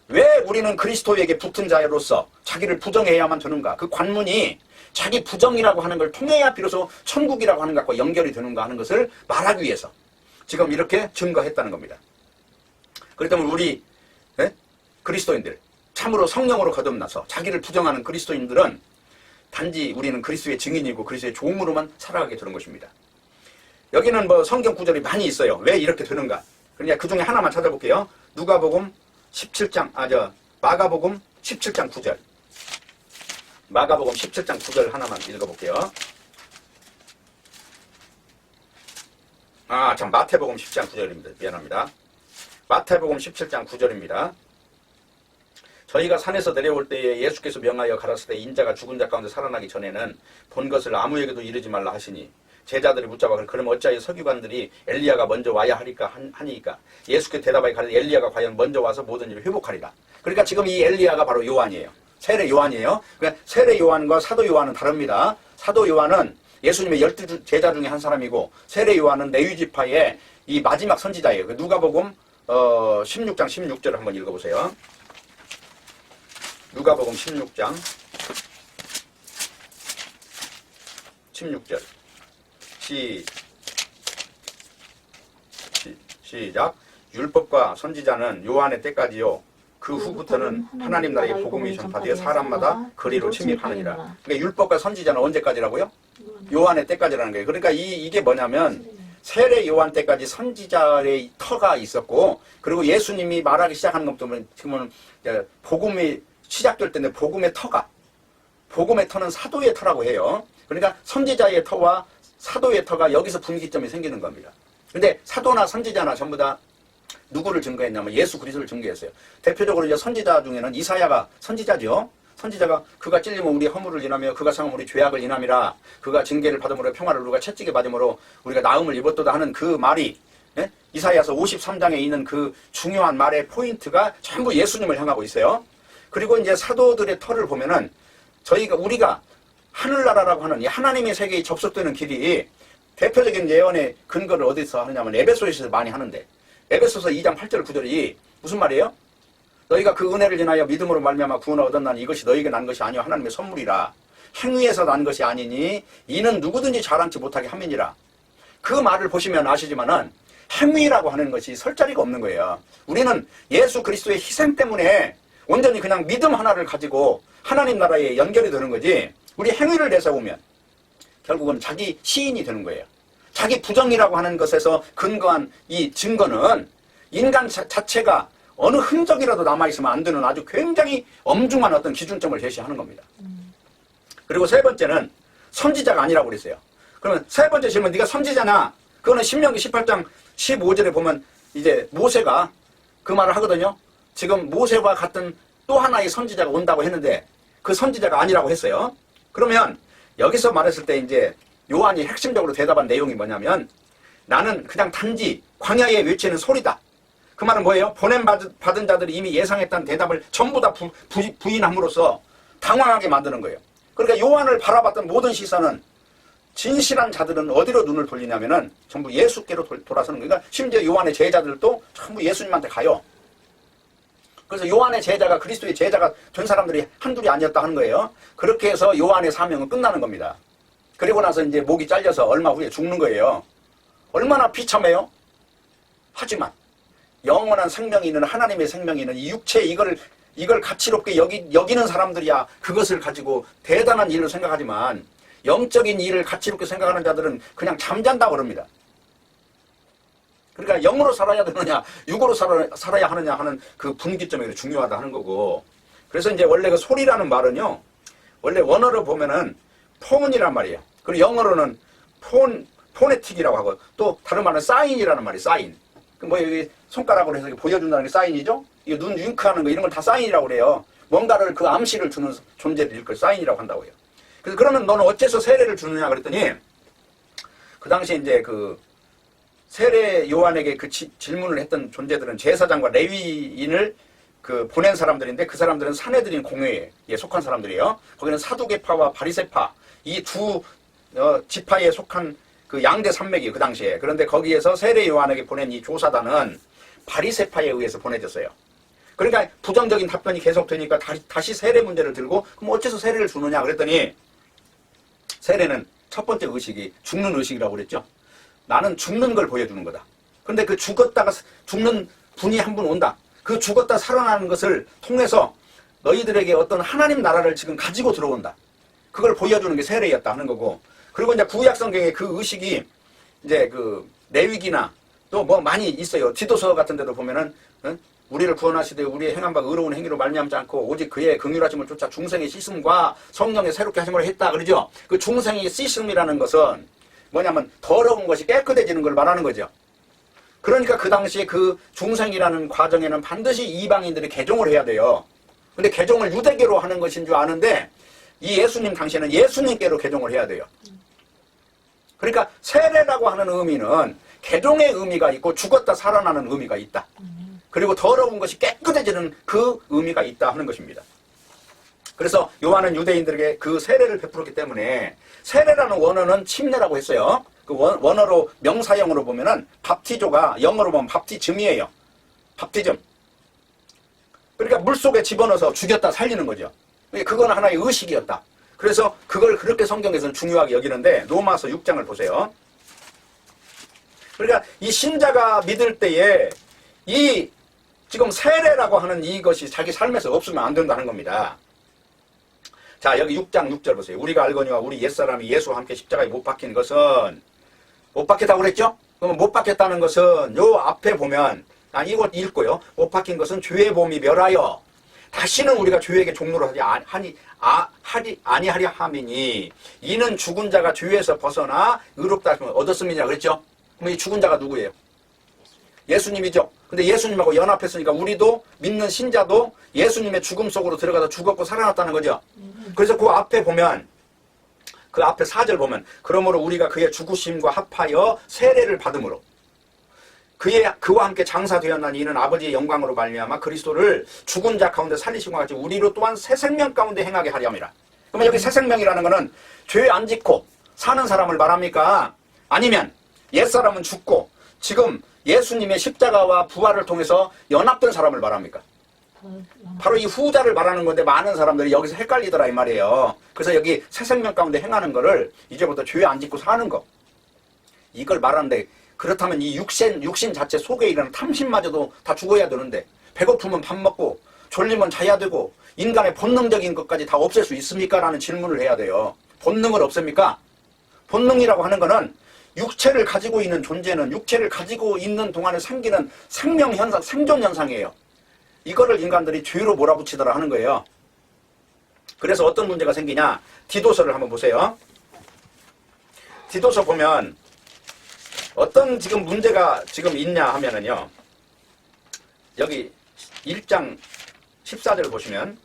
왜 우리는 그리스도에게 붙은 자로서 자기를 부정해야만 되는가? 그 관문이 자기 부정이라고 하는 걸 통해야 비로소 천국이라고 하는 것과 연결이 되는가 하는 것을 말하기 위해서 지금 이렇게 증거했다는 겁니다. 그렇기 때문에 우리 그리스도인들 참으로 성령으로 거듭나서 자기를 부정하는 그리스도인들은 단지 우리는 그리스도의 증인이고 그리스도의 종으로만 살아가게 되는 것입니다. 여기는 뭐 성경 구절이 많이 있어요. 왜 이렇게 되는가? 그러니까 그 중에 하나만 찾아볼게요. 누가복음 17장, 마가복음 17장 9절. 마가복음 17장 9절 하나만 읽어볼게요. 마태복음 10장 9절입니다. 미안합니다. 마태복음 17장 9절입니다. 저희가 산에서 내려올 때에 예수께서 명하여 가라사대 때 인자가 죽은 자 가운데 살아나기 전에는 본 것을 아무에게도 이르지 말라 하시니 제자들이 붙잡아 그러면 어찌하여 서기관들이 엘리야가 먼저 와야 하니까 예수께 대답하여 가라사대 엘리야가 과연 먼저 와서 모든 일을 회복하리라. 그러니까 지금 이 엘리야가 바로 요한이에요. 세례 요한이에요. 그러니까 세례 요한과 사도 요한은 다릅니다. 사도 요한은 예수님의 12 제자 중에 한 사람이고 세례 요한은 레위 지파의 이 마지막 선지자예요. 누가복음 16장 16절을 한번 읽어보세요. 누가복음 16장 16절 시작. 율법과 선지자는 요한의 때까지요. 그 후부터는 하나님 나라의 복음이 전파되어 사람마다 거리로 침입하느니라. 그러니까 율법과 선지자는 언제까지라고요? 요한의 때까지라는 거예요. 그러니까 이게 뭐냐면 세례 요한 때까지 선지자의 터가 있었고 그리고 예수님이 말하기 시작하는 것부터 지금은 복음이 시작될 때인데 복음의 터는 사도의 터라고 해요. 그러니까 선지자의 터와 사도의 터가 여기서 분기점이 생기는 겁니다. 근데 사도나 선지자나 전부 다 누구를 증거했냐면 예수 그리스도를 증거했어요. 대표적으로 이제 선지자 중에는 이사야가 선지자죠. 선지자가 그가 찔리면 우리 허물을 인하며 그가 상하면 우리 죄악을 인함이라. 그가 징계를 받음으로 평화를 누가 채찍에 맞음으로 우리가 나음을 입었도다 하는 그 말이 이사야서 53장에 있는 그 중요한 말의 포인트가 전부 예수님을 향하고 있어요. 그리고 이제 사도들의 터를 보면은 우리가 하늘나라라고 하는 이 하나님의 세계에 접속되는 길이 대표적인 예언의 근거를 어디서 하느냐면 에베소에서 많이 하는데 에베소서 2장 8절 9절이 무슨 말이에요? 너희가 그 은혜를 인하여 믿음으로 말미암아 구원을 얻었나니 이것이 너희에게 난 것이 아니요 하나님의 선물이라. 행위에서 난 것이 아니니 이는 누구든지 자랑치 못하게 함이니라. 그 말을 보시면 아시지만은 행위라고 하는 것이 설 자리가 없는 거예요. 우리는 예수 그리스도의 희생 때문에 온전히 그냥 믿음 하나를 가지고 하나님 나라에 연결이 되는 거지 우리 행위를 내세우면 결국은 자기 시인이 되는 거예요. 자기 부정이라고 하는 것에서 근거한 이 증거는 인간 자체가 어느 흔적이라도 남아있으면 안 되는 아주 굉장히 엄중한 어떤 기준점을 제시하는 겁니다. 그리고 세 번째는 선지자가 아니라고 그랬어요. 그러면 세 번째 질문, 네가 선지자냐? 그거는 신명기 18장 15절에 보면 이제 모세가 그 말을 하거든요. 지금 모세와 같은 또 하나의 선지자가 온다고 했는데 그 선지자가 아니라고 했어요. 그러면 여기서 말했을 때 이제 요한이 핵심적으로 대답한 내용이 뭐냐면 나는 그냥 단지 광야에 외치는 소리다. 그 말은 뭐예요? 보냄받은 자들이 이미 예상했다는 대답을 전부 다 부인함으로써 당황하게 만드는 거예요. 그러니까 요한을 바라봤던 모든 시선은 진실한 자들은 어디로 눈을 돌리냐면은 전부 예수께로 돌아서는 거예요. 그러니까 심지어 요한의 제자들도 전부 예수님한테 가요. 그래서 요한의 제자가 그리스도의 제자가 된 사람들이 한둘이 아니었다 하는 거예요. 그렇게 해서 요한의 사명은 끝나는 겁니다. 그리고 나서 이제 목이 잘려서 얼마 후에 죽는 거예요. 얼마나 비참해요? 하지만 영원한 생명이 있는 하나님의 생명이 있는 이 육체 이걸 가치롭게 여기는 사람들이야 그것을 가지고 대단한 일로 생각하지만 영적인 일을 가치롭게 생각하는 자들은 그냥 잠잔다고 그럽니다. 그러니까 영으로 살아야 되느냐, 육으로 살아야 하느냐 하는 그 분기점이 중요하다 하는 거고. 그래서 이제 원래 그 소리라는 말은요, 원래 원어로 보면은 폰이란 말이에요. 그리고 영어로는 포네틱이라고 하고, 또 다른 말은 사인이라는 말이에요. 사인. 뭐 여기 손가락으로 해서 보여준다는 게 사인이죠. 이거 눈 윙크하는 거 이런 걸 다 사인이라고 그래요. 뭔가를 그 암시를 주는 존재를 이걸 사인이라고 한다고 해요. 그래서 그러면 너는 어째서 세례를 주느냐 그랬더니, 그 당시에 이제 그 세례 요한에게 그 질문을 했던 존재들은 제사장과 레위인을 그 보낸 사람들인데, 그 사람들은 산헤드린 공회에 속한 사람들이에요. 거기는 사두개파와 바리새파 이 두 지파에 속한 그 양대 산맥이에요, 그 당시에. 그런데 거기에서 세례 요한에게 보낸 이 조사단은 바리새파에 의해서 보내졌어요. 그러니까 부정적인 답변이 계속 되니까 다시 세례 문제를 들고, 그럼 어째서 세례를 주느냐 그랬더니, 세례는 첫 번째 의식이 죽는 의식이라고 그랬죠. 나는 죽는 걸 보여주는 거다. 그런데 그 죽었다가 죽는 분이 한 분 온다. 그 죽었다 살아나는 것을 통해서 너희들에게 어떤 하나님 나라를 지금 가지고 들어온다. 그걸 보여주는 게 세례였다 하는 거고. 그리고 이제 구약 성경에 그 의식이 이제 그 레위기나 또 뭐 많이 있어요. 디도서 같은 데도 보면은, 우리를 구원하시되 우리의 행한 바 의로운 행위로 말미암지 않고 오직 그의 긍휼하심을 쫓아 중생의 씻음과 성령의 새롭게 하심을 했다 그러죠. 그 중생의 씻음이라는 것은 뭐냐면 더러운 것이 깨끗해지는 걸 말하는 거죠. 그러니까 그 당시에 그 중생이라는 과정에는 반드시 이방인들이 개종을 해야 돼요. 근데 개종을 유대계로 하는 것인 줄 아는데, 이 예수님 당시에는 예수님께로 개종을 해야 돼요. 그러니까 세례라고 하는 의미는 개종의 의미가 있고 죽었다 살아나는 의미가 있다. 그리고 더러운 것이 깨끗해지는 그 의미가 있다 하는 것입니다. 그래서 요한은 유대인들에게 그 세례를 베풀었기 때문에, 세례라는 원어는 침례라고 했어요. 그 원어로 명사형으로 보면은 밥티조가 영어로 보면 밥티즘이에요. 밥티즘. 그러니까 물속에 집어넣어서 죽였다 살리는 거죠. 그건 하나의 의식이었다. 그래서 그걸 그렇게 성경에서는 중요하게 여기는데, 로마서 6장을 보세요. 그러니까 이 신자가 믿을 때에 이 지금 세례라고 하는 이것이 자기 삶에서 없으면 안 된다는 겁니다. 자, 여기 6장 6절 보세요. 우리가 알거니와 우리 옛사람이 예수와 함께 십자가에 못 박힌 것은, 못 박혔다고 그랬죠? 그러면 못 박혔다는 것은 요 앞에 보면, 이거 읽고요. 못 박힌 것은 죄의 몸이 멸하여 다시는 우리가 죄에게 종로로 아니하려 함이니, 이는 죽은 자가 죄에서 벗어나 의롭다 하심을 얻었음이냐 그랬죠? 그럼 이 죽은 자가 누구예요? 예수님이죠. 근데 예수님하고 연합했으니까 우리도 믿는 신자도 예수님의 죽음 속으로 들어가서 죽었고 살아났다는 거죠. 그래서 그 앞에 보면, 그 앞에 4절 보면, 그러므로 우리가 그의 죽으심과 합하여 세례를 받음으로 그와 함께 장사되었나니 이는 아버지의 영광으로 말미암아 그리스도를 죽은 자 가운데 살리신 것 같이 우리로 또한 새 생명 가운데 행하게 하려 함이라. 그러면 여기 새 생명이라는 것은 죄 안 짓고 사는 사람을 말합니까? 아니면 옛사람은 죽고 지금 예수님의 십자가와 부활을 통해서 연합된 사람을 말합니까? 바로 이 후자를 말하는 건데, 많은 사람들이 여기서 헷갈리더라 이 말이에요. 그래서 여기 새 생명 가운데 행하는 거를 이제부터 죄 안 짓고 사는 거, 이걸 말하는데, 그렇다면 이 육신 자체 속에 일어나는 탐심마저도 다 죽어야 되는데, 배고프면 밥 먹고 졸리면 자야 되고 인간의 본능적인 것까지 다 없앨 수 있습니까? 라는 질문을 해야 돼요. 본능을 없앱니까? 본능이라고 하는 거는 육체를 가지고 있는 존재는 육체를 가지고 있는 동안에 생기는 생명현상, 생존현상이에요. 이거를 인간들이 죄로 몰아붙이더라 하는 거예요. 그래서 어떤 문제가 생기냐? 디도서를 한번 보세요. 디도서 보면 어떤 지금 문제가 지금 있냐 하면은요, 여기 1장 14절 보시면,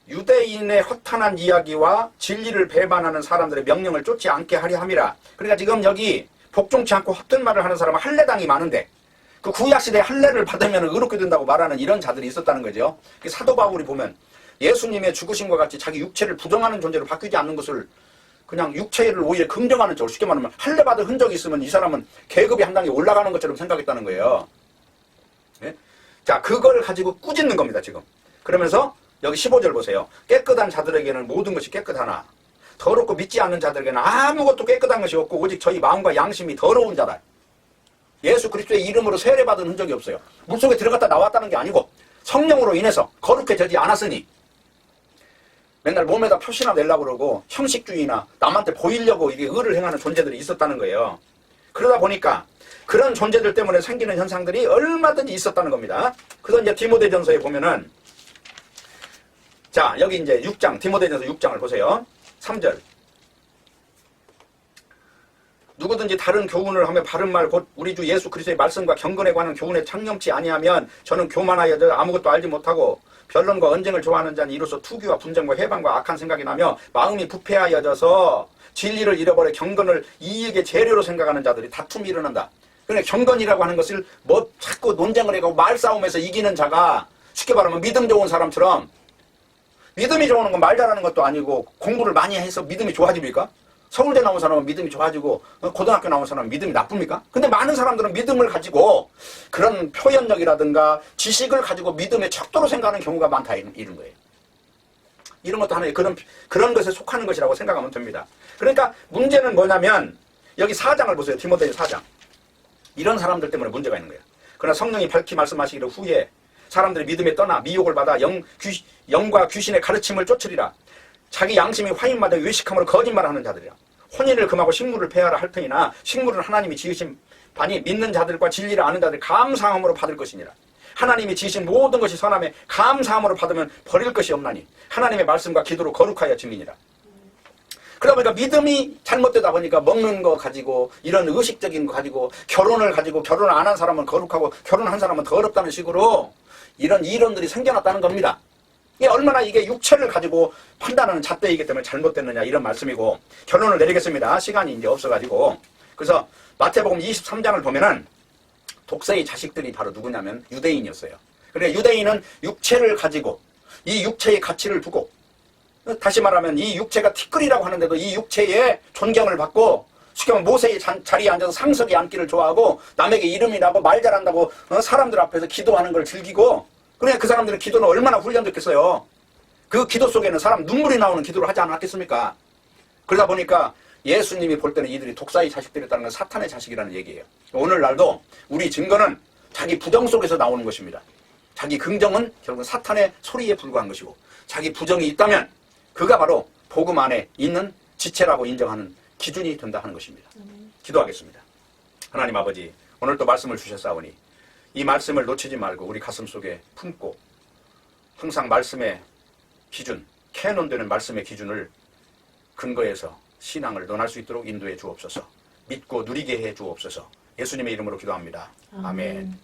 유대인의 허탄한 이야기와 진리를 배반하는 사람들의 명령을 쫓지 않게 하려 함이라. 그러니까 지금 여기 복종치 않고 헛된 말을 하는 사람은 할례당이 많은데, 그 구약시대에 할례를 받으면 의롭게 된다고 말하는 이런 자들이 있었다는 거죠. 사도 바울이 보면 예수님의 죽으심과 같이 자기 육체를 부정하는 존재로 바뀌지 않는 것을, 그냥 육체를 오히려 긍정하는 쪽으로, 쉽게 말하면 할례 받은 흔적이 있으면 이 사람은 계급이 한 단계 올라가는 것처럼 생각했다는 거예요. 네? 자, 그걸 가지고 꾸짖는 겁니다 지금. 그러면서 여기 15절 보세요. 깨끗한 자들에게는 모든 것이 깨끗하나 더럽고 믿지 않는 자들에게는 아무것도 깨끗한 것이 없고 오직 저희 마음과 양심이 더러운 자다. 예수 그리스도의 이름으로 세례받은 흔적이 없어요. 물속에 들어갔다 나왔다는 게 아니고 성령으로 인해서 거룩해지지 않았으니, 맨날 몸에다 표시나 내려고 그러고 형식주의나 남한테 보이려고 이게 의를 행하는 존재들이 있었다는 거예요. 그러다 보니까 그런 존재들 때문에 생기는 현상들이 얼마든지 있었다는 겁니다. 그래서 이제 디모데전서에 보면은, 자, 여기 이제 6장, 디모데전서 6장을 보세요. 3절. 누구든지 다른 교훈을 하며 바른 말 곧 우리 주 예수 그리스도의 말씀과 경건에 관한 교훈에 창념치 아니하면 저는 교만하여져 아무것도 알지 못하고 변론과 언쟁을 좋아하는 자니 이로써 투기와 분쟁과 해방과 악한 생각이 나며 마음이 부패하여져서 진리를 잃어버려 경건을 이익의 재료로 생각하는 자들이 다툼이 일어난다. 그러니까 경건이라고 하는 것을 뭐 자꾸 논쟁을 해가고 말싸움에서 이기는 자가 쉽게 말하면 믿음 좋은 사람처럼, 믿음이 좋은 건 말 잘하는 것도 아니고 공부를 많이 해서 믿음이 좋아집니까? 서울대 나온 사람은 믿음이 좋아지고 고등학교 나온 사람은 믿음이 나쁩니까? 근데 많은 사람들은 믿음을 가지고 그런 표현력이라든가 지식을 가지고 믿음의 척도로 생각하는 경우가 많다 이런 거예요. 이런 것도 하나의 그런 것에 속하는 것이라고 생각하면 됩니다. 그러니까 문제는 뭐냐면 여기 4장을 보세요. 디모데 4장. 이런 사람들 때문에 문제가 있는 거예요. 그러나 성령이 밝히 말씀하시기를 후에 사람들이 믿음에 떠나 미혹을 받아 영과 귀신의 가르침을 쫓으리라. 자기 양심이 화인마다 외식함으로 거짓말하는 자들이라. 혼인을 금하고 식물을 폐하라 할 터이나 식물은 하나님이 지으신 바니 믿는 자들과 진리를 아는 자들이 감사함으로 받을 것이니라. 하나님이 지으신 모든 것이 선함에 감사함으로 받으면 버릴 것이 없나니 하나님의 말씀과 기도로 거룩하여 증인이라. 그러다 보니까 믿음이 잘못되다 보니까 먹는 거 가지고 이런 의식적인 거 가지고 결혼을 안 한 사람은 거룩하고 결혼한 사람은 더럽다는 식으로 이런 이론들이 생겨났다는 겁니다. 이게 얼마나 이게 육체를 가지고 판단하는 잣대이기 때문에 잘못됐느냐 이런 말씀이고, 결론을 내리겠습니다. 시간이 이제 없어가지고. 그래서 마태복음 23장을 보면은 독세의 자식들이 바로 누구냐면 유대인이었어요. 그러니까 유대인은 육체를 가지고 이 육체의 가치를 두고, 다시 말하면 이 육체가 티끌이라고 하는데도 이 육체에 존경을 받고, 쉽게 말하면 모세의 자리에 앉아서 상석에 앉기를 좋아하고 남에게 이름이라고 말 잘한다고 사람들 앞에서 기도하는 걸 즐기고, 그러니까 그 사람들은 기도는 얼마나 훈련됐겠어요. 그 기도 속에는 사람 눈물이 나오는 기도를 하지 않았겠습니까? 그러다 보니까 예수님이 볼 때는 이들이 독사의 자식들이었다는 건 사탄의 자식이라는 얘기예요. 오늘날도 우리 증거는 자기 부정 속에서 나오는 것입니다. 자기 긍정은 결국은 사탄의 소리에 불과한 것이고, 자기 부정이 있다면 그가 바로 복음 안에 있는 지체라고 인정하는 기준이 된다 하는 것입니다. 기도하겠습니다. 하나님 아버지, 오늘 또 말씀을 주셨사오니 이 말씀을 놓치지 말고 우리 가슴 속에 품고 항상 말씀의 기준, 캐논되는 말씀의 기준을 근거해서 신앙을 논할 수 있도록 인도해 주옵소서. 믿고 누리게 해 주옵소서. 예수님의 이름으로 기도합니다. 아멘.